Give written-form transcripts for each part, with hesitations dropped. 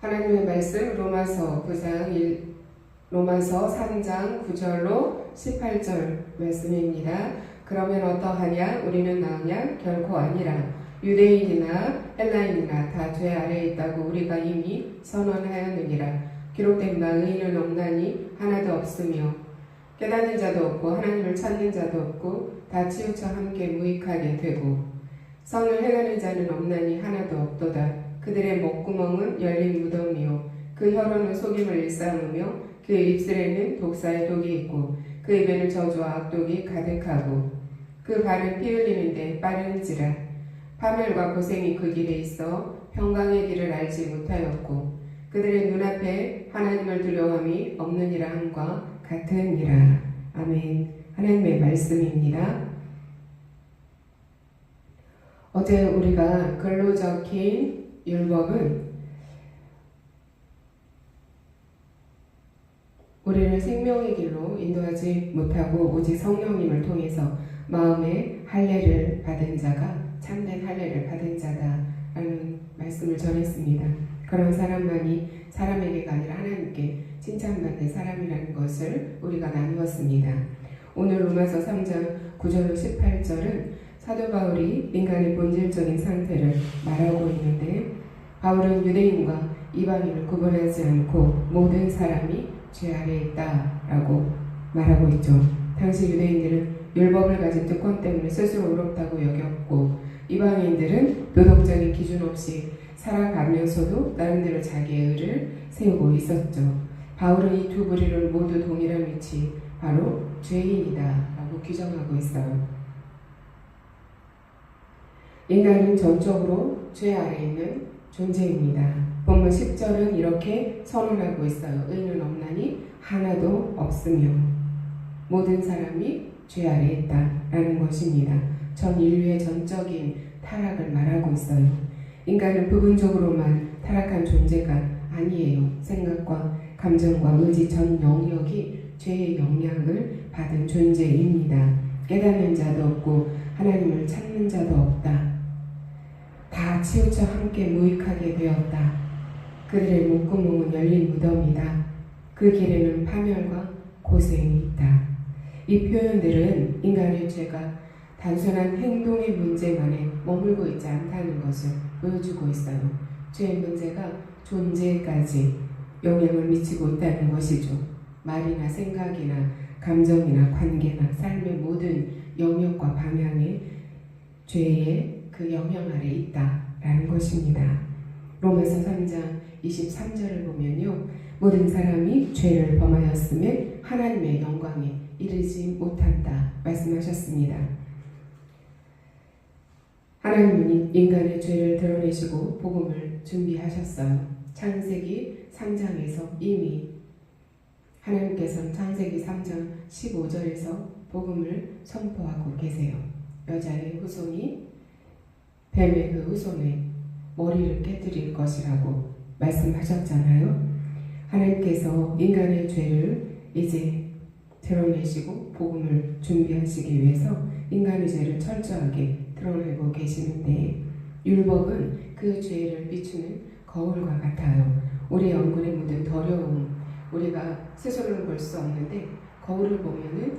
하나님의 말씀 로마서 3장 9절로 18절 말씀입니다. 그러면 어떠하냐? 우리는 나으냐? 결코 아니라. 유대인이나 헬라인이나 다 죄 아래에 있다고 우리가 이미 선언하였느니라. 기록된 바 의인은 없나니 하나도 없으며 깨닫는 자도 없고 하나님을 찾는 자도 없고 다 치우쳐 함께 무익하게 되고 선을 행하는 자는 없나니 하나도 없도다. 그들의 목구멍은 열린 무덤이요 그 혀로는 속임을 일삼으며 그 입술에는 독사의 독이 있고 그 입에는 저주와 악독이 가득하고 그 발은 피 흘리는데 빠른지라. 파멸과 고생이 그 길에 있어 평강의 길을 알지 못하였고 그들의 눈앞에 하나님을 두려움이 없느니라 함과 같으니라. 아멘. 하나님의 말씀입니다. 어제 우리가 글로 적힌 율법은 우리를 생명의 길로 인도하지 못하고 오직 성령님을 통해서 마음의 할례를 받은 자가 참된 할례를 받은 자다라는 말씀을 전했습니다. 그런 사람만이 사람에게가 아니라 하나님께 칭찬받는 사람이라는 것을 우리가 나누었습니다. 오늘 로마서 3장 9절로 18절은 사도 바울이 인간의 본질적인 상태를 말하고 있는데 바울은 유대인과 이방인을 구분하지 않고 모든 사람이 죄 아래에 있다라고 말하고 있죠. 당시 유대인들은 율법을 가진 특권 때문에 스스로 의롭다고 여겼고 이방인들은 도덕적인 기준 없이 살아가면서도 나름대로 자기의 의를 세우고 있었죠. 바울은 이 두 부류를 모두 동일한 위치, 바로 죄인이다 라고 규정하고 있어요. 인간은 전적으로 죄 아래에 있는 존재입니다. 본문 10절은 이렇게 선언하고 있어요. 의인은 없나니 하나도 없으며 모든 사람이 죄 아래에 있다라는 것입니다. 전 인류의 전적인 타락을 말하고 있어요. 인간은 부분적으로만 타락한 존재가 아니에요. 생각과 감정과 의지 전 영역이 죄의 영향을 받은 존재입니다. 깨닫는 자도 없고 하나님을 찾는 자도 없다. 다 치우쳐 함께 무익하게 되었다. 그들의 목구멍은 열린 무덤이다. 그 길에는 파멸과 고생이 있다. 이 표현들은 인간의 죄가 단순한 행동의 문제만에 머물고 있지 않다는 것을 보여주고 있어요. 죄의 문제가 존재까지 영향을 미치고 있다는 것이죠. 말이나 생각이나 감정이나 관계나 삶의 모든 영역과 방향에 죄의 그 영향 아래 있다라는 것입니다. 로마서 3장 23절을 보면요. 모든 사람이 죄를 범하였으면 하나님의 영광에 이르지 못한다 말씀하셨습니다. 하나님은 인간의 죄를 드러내시고 복음을 준비하셨어요. 창세기 3장에서 이미 하나님께서는 창세기 3장 15절에서 복음을 선포하고 계세요. 여자의 후손이 뱀의 그 후손의 머리를 깨뜨릴 것이라고 말씀하셨잖아요. 하나님께서 인간의 죄를 이제 드러내시고 복음을 준비하시기 위해서 인간의 죄를 철저하게 드러내고 계시는데 율법은 그 죄를 비추는 거울과 같아요. 우리 얼굴에 묻은 더러움, 우리가 스스로는 볼 수 없는데 거울을 보면은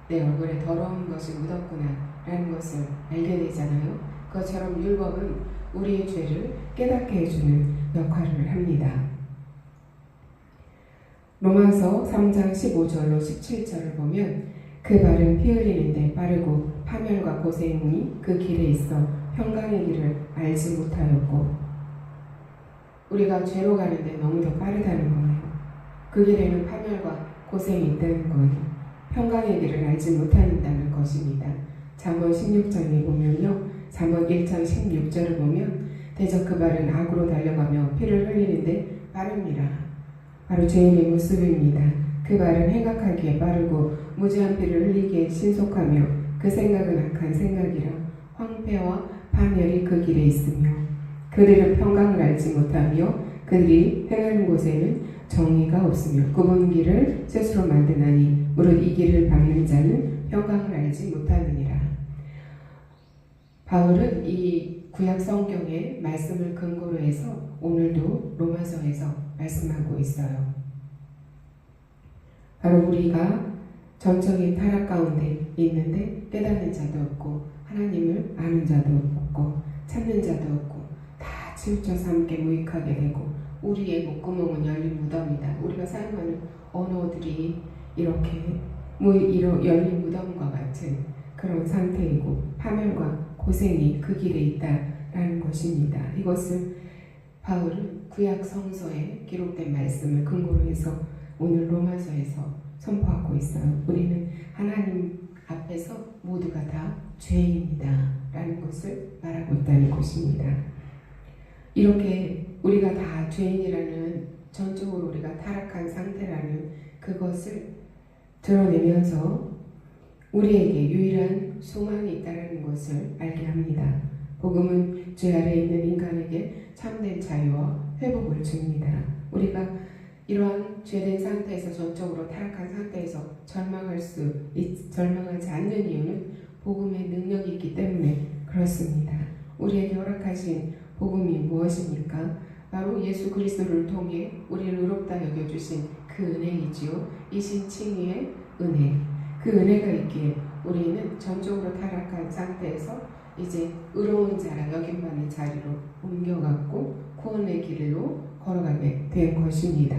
내 얼굴에 더러운 것이 묻었구나 라는 것을 알게 되잖아요. 그것처럼 율법은 우리의 죄를 깨닫게 해주는 역할을 합니다. 로마서 3장 15절로 17절을 보면 그 발은 피 흘리는데 빠르고 파멸과 고생이 그 길에 있어 평강의 길을 알지 못하였고 우리가 죄로 가는데 너무도 빠르다는 거예요. 그 길에는 파멸과 고생이 있다는 거예요. 평강의 길을 알지 못한다는 것입니다. 잠언 16장에 보면요. 잠언 1장 16절을 보면 대적 그 발은 악으로 달려가며 피를 흘리는데 빠릅니다. 바로 죄인의 모습입니다. 그 발은 행악하기에 빠르고 무지한 피를 흘리기에 신속하며 그 생각은 악한 생각이라 황폐와 파멸이 그 길에 있으며 그들은 평강을 알지 못하며 그들이 행하는 곳에는 정의가 없으며 굽은 길을 스스로 만드나니 무릇 이 길을 밟는 자는 평강을 알지 못하느니라. 바울은 이 구약 성경의 말씀을 근거로 해서 오늘도 로마서에서 말씀하고 있어요. 바로 우리가 전적인 타락 가운데 있는데 깨닫는 자도 없고 하나님을 아는 자도 없고 찾는 자도 없고 다 치우쳐서 함께 무익하게 되고 우리의 목구멍은 열린 무덤이다. 우리가 사용하는 언어들이 이렇게 열린 무덤과 같은 그런 상태이고 파멸과 고생이 그 길에 있다라는 것입니다. 이것을 바울은 구약 성서에 기록된 말씀을 근거로 해서 오늘 로마서에서 선포하고 있어요. 우리는 하나님 앞에서 모두가 다 죄인이다 라는 것을 말하고 있다는 것입니다. 이렇게 우리가 다 죄인이라는 전적으로 우리가 타락한 상태라는 그것을 드러내면서 우리에게 유일한 소망이 있다는 것을 알게 합니다. 복음은 죄 아래에 있는 인간에게 참된 자유와 회복을 줍니다. 우리가 이러한 죄된 상태에서 전적으로 타락한 상태에서 절망하지 않는 이유는 복음의 능력이 있기 때문에 그렇습니다. 우리에게 허락하신 복음이 무엇입니까? 바로 예수 그리스도를 통해 우리를 의롭다 여겨주신 그 은혜이지요. 이신 칭의의 은혜. 그 은혜가 있기에 우리는 전적으로 타락한 상태에서 이제 의로운 자라 여김받는 자리로 옮겨갔고 구원의 길로 걸어가게 된 것입니다.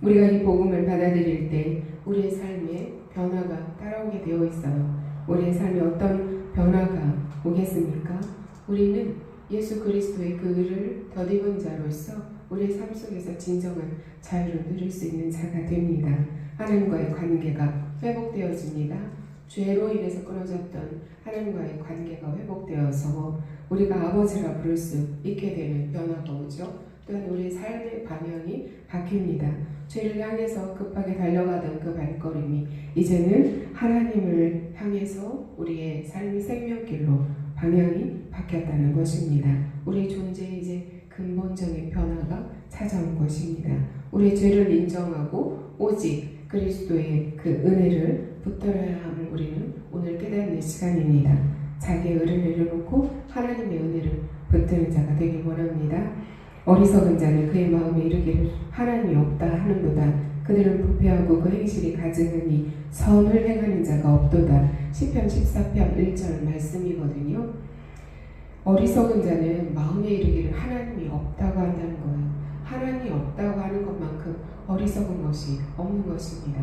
우리가 이 복음을 받아들일 때 우리의 삶에 변화가 따라오게 되어 있어요. 우리의 삶에 어떤 변화가 오겠습니까? 우리는 예수 그리스도의 그 의를 덧입은 자로서 우리의 삶 속에서 진정한 자유를 누릴 수 있는 자가 됩니다. 하나님과의 관계가 회복되어집니다. 죄로 인해서 끊어졌던 하나님과의 관계가 회복되어서 우리가 아버지라 부를 수 있게 되는 변화가 오죠. 또한 우리의 삶의 방향이 바뀝니다. 죄를 향해서 급하게 달려가던 그 발걸음이 이제는 하나님을 향해서 우리의 삶의 생명길로 방향이 바뀌었다는 것입니다. 우리의 존재에 이제 근본적인 변화가 찾아온 것입니다. 우리의 죄를 인정하고 오직 그리스도의 그 은혜를 붙들어야 함을 우리는 오늘 깨닫는 시간입니다. 자기의 의를 내려놓고 하나님의 은혜를 붙드는 자가 되길 원합니다. 어리석은 자는 그의 마음에 이르기를 하나님이 없다 하는도다. 그들은 부패하고 그 행실이 가증하니 선을 행하는 자가 없도다. 시편 14편 1절 말씀이거든요. 어리석은 자는 마음에 이르기를 하나님이 없다고 한다는 거예요. 하나님이 없다고 하는 것만큼 어리석은 것이 없는 것입니다.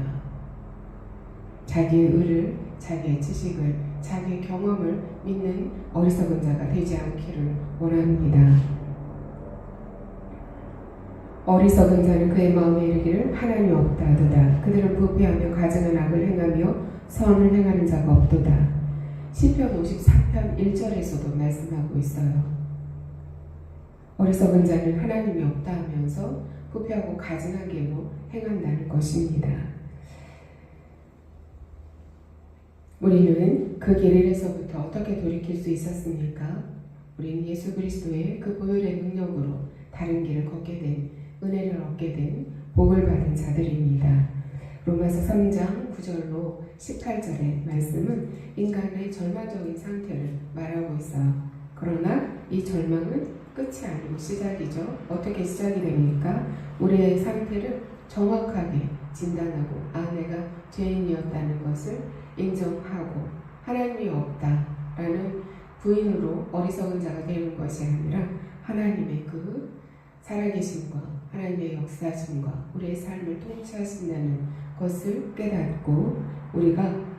자기의 의를, 자기의 지식을, 자기의 경험을 믿는 어리석은 자가 되지 않기를 원합니다. 어리석은 자는 그의 마음에 이르기를 하나님이 없다 하도다. 그들은 부패하며 가증한 악을 행하며 선을 행하는 자가 없도다. 시편 53편 1절에서도 말씀하고 있어요. 어리석은 자는 하나님이 없다 하면서 부패하고 가증하게로 행한다는 것입니다. 우리는 그 길에서부터 어떻게 돌이킬 수 있었습니까? 우리는 예수 그리스도의 그 보혈의 능력으로 다른 길을 걷게 된, 은혜를 얻게 된 복을 받은 자들입니다. 로마서 3장 9절로 18절의 말씀은 인간의 절망적인 상태를 말하고 있어요. 그러나 이 절망은 끝이 아니고 시작이죠. 어떻게 시작이 됩니까? 우리의 상태를 정확하게 진단하고 내가 죄인이었다는 것을 인정하고 하나님이 없다라는 부인으로 어리석은 자가 되는 것이 아니라 하나님의 그 살아계심과 하나님의 역사하심과 우리의 삶을 통치하신다는 것을 깨닫고 우리가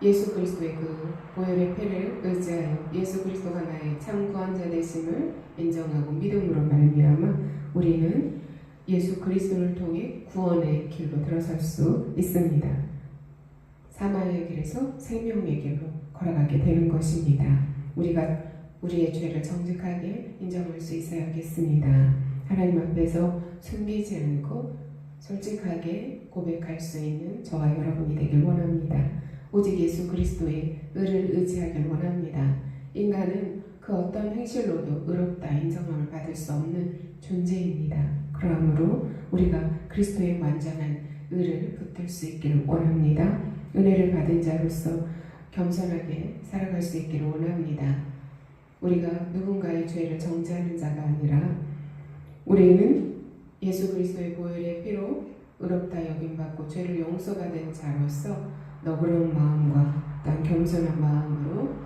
예수 그리스도의 그 보혈의 피를 의지하여 예수 그리스도가 나의 참 구원자 되심을 인정하고 믿음으로 말미암아 우리는 예수 그리스도를 통해 구원의 길로 들어설 수 있습니다. 사망의 길에서 생명의 길로 걸어가게 되는 것입니다. 우리가 우리의 죄를 정직하게 인정할 수 있어야겠습니다. 하나님 앞에서 숨기지 않고 솔직하게 고백할 수 있는 저와 여러분이 되길 원합니다. 오직 예수 그리스도의 의를 의지하길 원합니다. 인간은 그 어떤 행실로도 의롭다 인정함을 받을 수 없는 존재입니다. 그러므로 우리가 그리스도의 완전한 의를 붙들 수 있기를 원합니다. 은혜를 받은 자로서 겸손하게 살아갈 수 있기를 원합니다. 우리가 누군가의 죄를 정죄하는 자가 아니라 우리는 예수 그리스도의 보혈의 피로 의롭다 여김받고 죄를 용서받은 자로서 너그러운 마음과 또한 겸손한 마음으로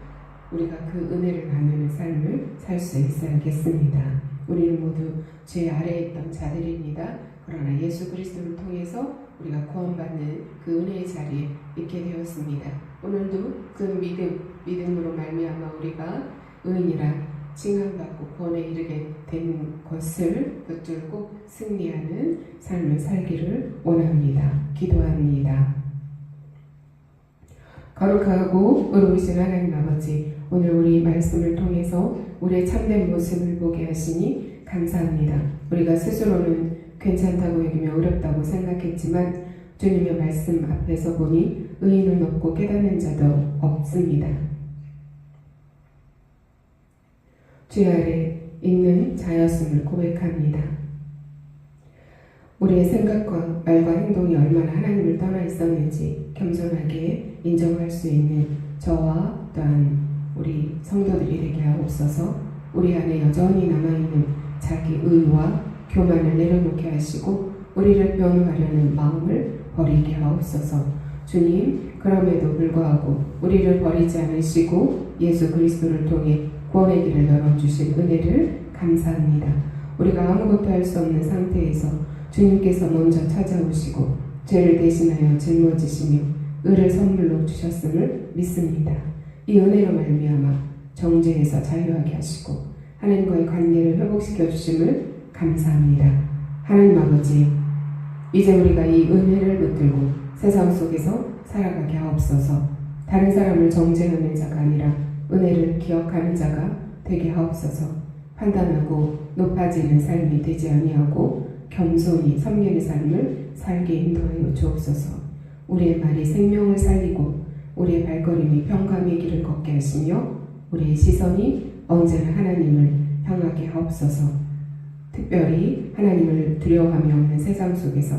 우리가 그 은혜를 나누는 삶을 살 수 있어야겠습니다. 우리는 모두 죄 아래에 있던 자들입니다. 그러나 예수 그리스도를 통해서 우리가 구원받는 그 은혜의 자리에 있게 되었습니다. 오늘도 그 믿음으로 말미암아 우리가 의인이라 칭함받고 구원에 이르게 된 것을 붙들고 승리하는 삶을 살기를 원합니다. 기도합니다. 거룩하고 의로우신 하나님 아버지, 오늘 우리 말씀을 통해서 우리의 참된 모습을 보게 하시니 감사합니다. 우리가 스스로는 괜찮다고 여기며 어렵다고 생각했지만 주님의 말씀 앞에서 보니 의인은 없고 깨닫는 자도 없습니다. 죄 아래 있는 자였음을 고백합니다. 우리의 생각과 말과 행동이 얼마나 하나님을 떠나 있었는지 겸손하게 인정할 수 있는 저와 또한 우리 성도들이 되게 하옵소서. 우리 안에 여전히 남아있는 자기 의와 교만을 내려놓게 하시고 우리를 변호하려는 마음을 버리게 하옵소서. 주님, 그럼에도 불구하고 우리를 버리지 않으시고 예수 그리스도를 통해 구원의 길을 열어주신 은혜를 감사합니다. 우리가 아무것도 할 수 없는 상태에서 주님께서 먼저 찾아오시고 죄를 대신하여 짊어지시며 의를 선물로 주셨음을 믿습니다. 이 은혜로 말미암아 정죄에서 자유하게 하시고 하나님과의 관계를 회복시켜 주심을 감사합니다. 하나님 아버지, 이제 우리가 이 은혜를 붙들고 세상 속에서 살아가게 하옵소서. 다른 사람을 정죄하는 자가 아니라 은혜를 기억하는 자가 되게 하옵소서. 판단하고 높아지는 삶이 되지 아니하고 겸손히 섬기는 삶을 살게 인도하여 주옵소서. 우리의 말이 생명을 살리고 우리의 발걸음이 평강의 길을 걷게 하시며 우리의 시선이 언제나 하나님을 향하게 하옵소서. 특별히 하나님을 두려워하며 없는 세상 속에서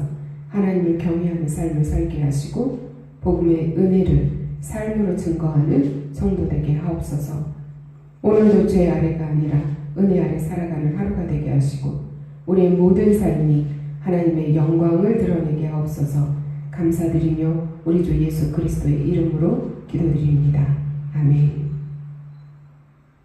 하나님을 경외하는 삶을 살게 하시고 복음의 은혜를 삶으로 증거하는 성도 되게 하옵소서. 오늘도 죄 아래가 아니라 은혜 아래 살아가는 하루가 되게 하시고 우리의 모든 삶이 하나님의 영광을 드러내게 하옵소서. 감사드리며 우리 주 예수 그리스도의 이름으로 기도드립니다. 아멘.